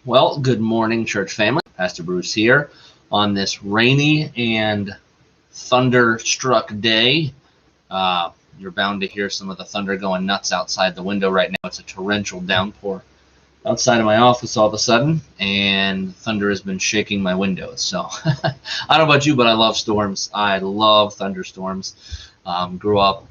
Well, good morning, church family. Pastor Bruce here on this rainy and thunderstruck day. You're bound to hear some of the thunder going nuts outside the window right now. It's a torrential downpour outside of my office all of a sudden, and thunder has been shaking my windows. So I don't know about you, but I love storms. I love thunderstorms. Grew up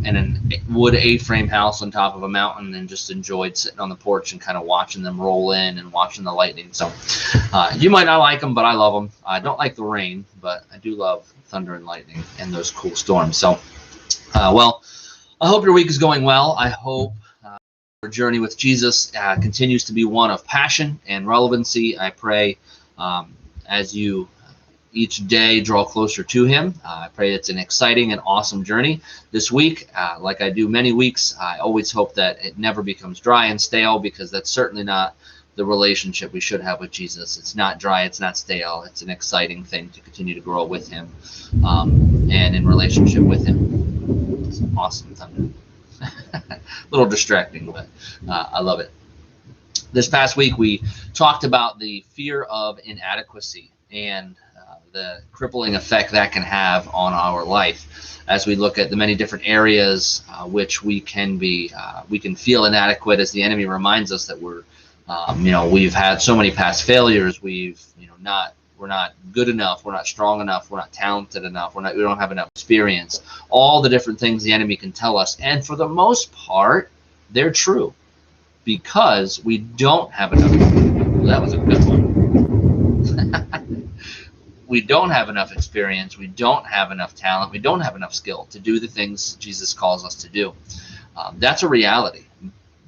in a wood A-frame house on top of a mountain and just enjoyed sitting on the porch and kind of watching them roll in and watching the lightning. So you might not like them, but I love them. I don't like the rain, but I do love thunder and lightning and those cool storms. So, well, I hope your week is going well. I hope your journey with Jesus continues to be one of passion and relevancy. I pray as you each day draw closer to him. I pray it's an exciting and awesome journey this week. Like I do many weeks, I always hope that it never becomes dry and stale, because that's certainly not the relationship we should have with Jesus. It's not dry, it's not stale. It's an exciting thing to continue to grow with him and in relationship with him. It's awesome thunder. A little distracting, but I love it. This past week, we talked about the fear of inadequacy and the crippling effect that can have on our life as we look at the many different areas which we can feel inadequate, as the enemy reminds us that we're we've had so many past failures. We're not good enough, we're not strong enough, we're not talented enough, we don't have enough experience. All the different things the enemy can tell us, and for the most part they're true, because we don't have enough. Well, that was a good one. We don't have enough experience, we don't have enough talent, we don't have enough skill to do the things Jesus calls us to do. That's a reality.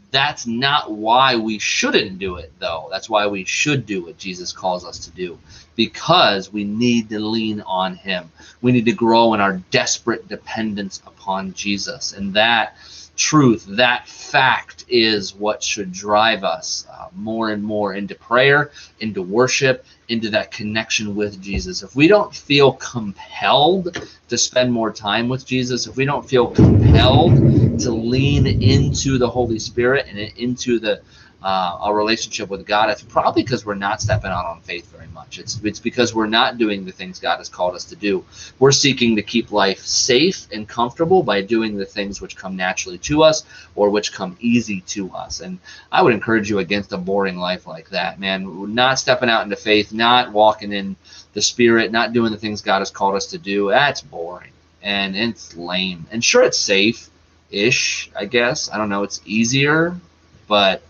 That's not why we shouldn't do it, though. That's why we should do what Jesus calls us to do, because we need to lean on him. We need to grow in our desperate dependence upon Jesus. And that truth, that fact, is what should drive us more and more into prayer, into worship, into that connection with Jesus. If we don't feel compelled to spend more time with Jesus, if we don't feel compelled to lean into the Holy Spirit and into our relationship with God, it's probably because we're not stepping out on faith very much. It's because we're not doing the things God has called us to do. We're seeking to keep life safe and comfortable by doing the things which come naturally to us or which come easy to us. And I would encourage you against a boring life like that, man. Not stepping out into faith, not walking in the Spirit, not doing the things God has called us to do. That's boring and it's lame. And sure, it's safe-ish, I guess. I don't know. It's easier, but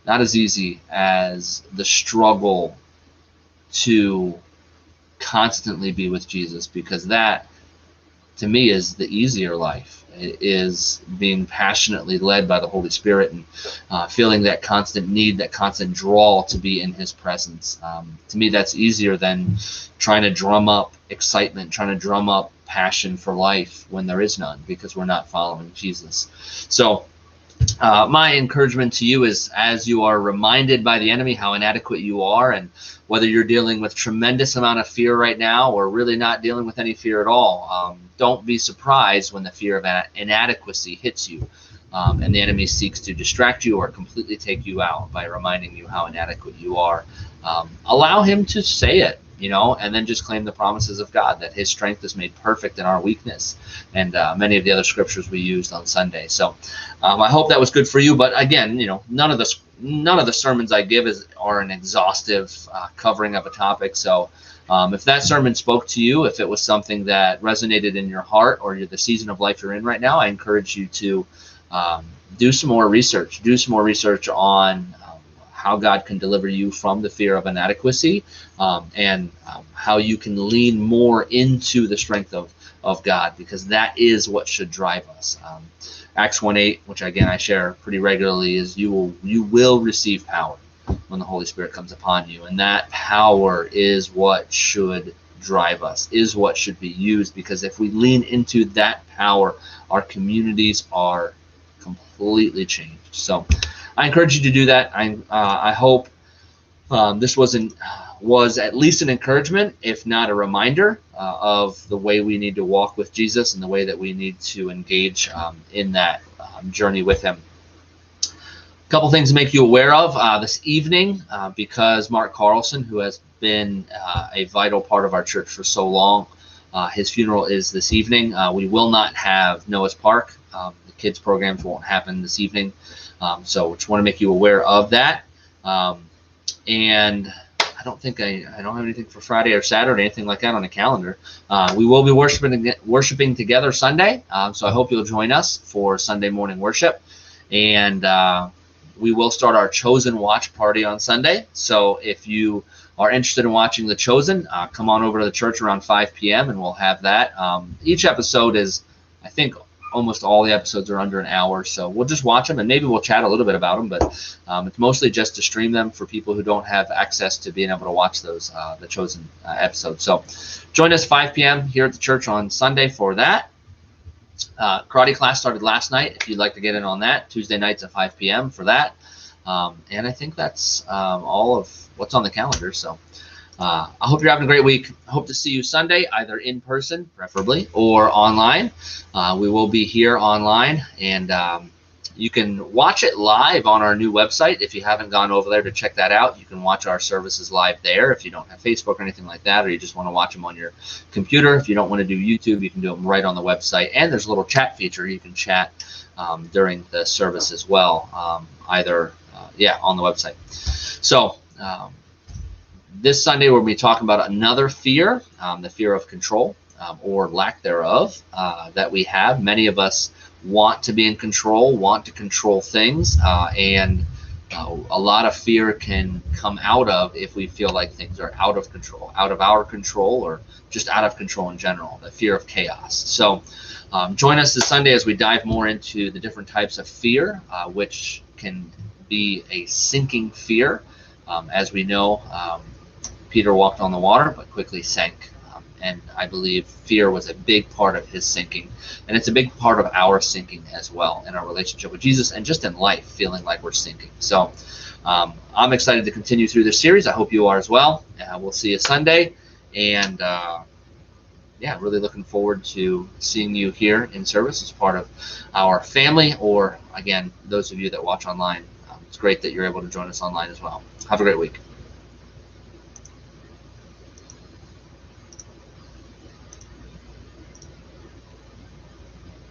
not as easy as the struggle to constantly be with Jesus, because that, to me, is the easier life. It is being passionately led by the Holy Spirit and feeling that constant need, that constant draw to be in his presence. To me, that's easier than trying to drum up excitement, trying to drum up passion for life when there is none, because we're not following Jesus. So my encouragement to you is, as you are reminded by the enemy how inadequate you are, and whether you're dealing with tremendous amount of fear right now or really not dealing with any fear at all, don't be surprised when the fear of inadequacy hits you and the enemy seeks to distract you or completely take you out by reminding you how inadequate you are. Allow him to say it, and then just claim the promises of God, that his strength is made perfect in our weakness, and many of the other scriptures we used on Sunday. So I hope that was good for you. But again, none of the sermons I give are an exhaustive covering of a topic. So if that sermon spoke to you, if it was something that resonated in your heart or the season of life you're in right now, I encourage you to do some more research. Do some more research on how God can deliver you from the fear of inadequacy, and how you can lean more into the strength of God, because that is what should drive us. Acts 1:8, which again I share pretty regularly, is you will receive power when the Holy Spirit comes upon you, and that power is what should drive us, is what should be used, because if we lean into that power, our communities are completely changed. So I encourage you to do that. I hope this was at least an encouragement, if not a reminder, of the way we need to walk with Jesus and the way that we need to engage in that journey with him. Couple things to make you aware of this evening, because Mark Carlson, who has been a vital part of our church for so long, his funeral is this evening. We will not have Noah's Park. The kids programs won't happen this evening, so just want to make you aware of that. And I don't think I don't have anything for Friday or Saturday, anything like that on the calendar. We will be worshiping together Sunday, so I hope you'll join us for Sunday morning worship. And we will start our Chosen watch party on Sunday. So if you are interested in watching The Chosen, come on over to the church around 5 p.m. and we'll have that. Each episode is, I think, almost all the episodes are under an hour, so we'll just watch them and maybe we'll chat a little bit about them, but it's mostly just to stream them for people who don't have access to being able to watch those The Chosen episodes. So join us 5 p.m. here at the church on Sunday for that. Karate class started last night. If you'd like to get in on that, Tuesday nights at 5 p.m. for that. And I think that's all of what's on the calendar. So I hope you're having a great week. I hope to see you Sunday, either in person, preferably, or online. We will be here online, and you can watch it live on our new website. If you haven't gone over there to check that out, you can watch our services live there. If you don't have Facebook or anything like that, or you just want to watch them on your computer. If you don't want to do YouTube, you can do them right on the website. And there's a little chat feature. You can chat during the service as well, on the website. So this Sunday, we'll be talking about another fear, the fear of control, or lack thereof, that we have. Many of us want to be in control, want to control things, and a lot of fear can come out of if we feel like things are out of control, out of our control, or just out of control in general, the fear of chaos. So join us this Sunday as we dive more into the different types of fear, which can be a sinking fear. As we know, Peter walked on the water but quickly sank. And I believe fear was a big part of his sinking. And it's a big part of our sinking as well in our relationship with Jesus and just in life, feeling like we're sinking. So I'm excited to continue through this series. I hope you are as well. We'll see you Sunday. And really looking forward to seeing you here in service as part of our family, or, again, those of you that watch online. It's great that you're able to join us online as well. Have a great week.